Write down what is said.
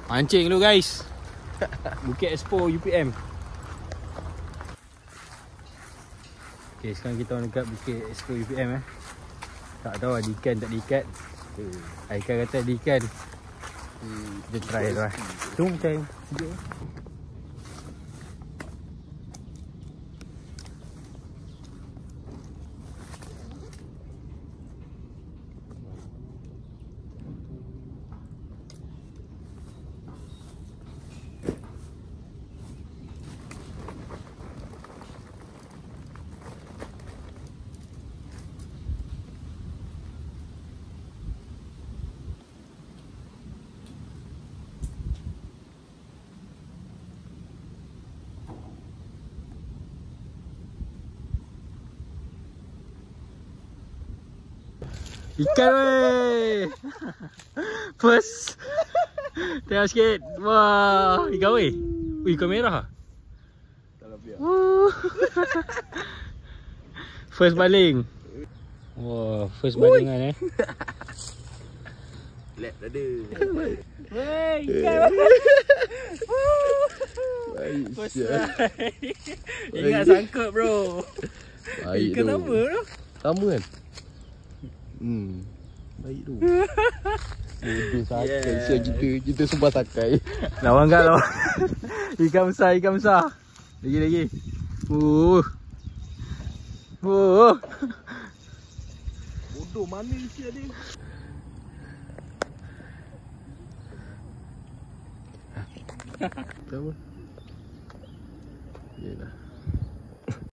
Mancing dulu guys. Bukit Expo UPM. Okay, sekarang kita orang dekat Bukit Expo UPM Tak tahu ada ikan tak ada ikan. Aikan kata ada ikan. Kita try tu lah. Jom try. Sekejap. Ikan weh. First. Tengok sikit. Wah, ikan weh. Ikan merah. Kalau biar. First baling. Wah, first balingan Lep dah ada. Weh, ikan. First try. Ingat sangkut bro. Ikan apa bro? Sama kan? Baik tu. Bodoh sakai kita sumpah sakai. Lawan kat lawan. Ikan besar. Lagi. Bodoh mana isi ada? Apa? Yalah.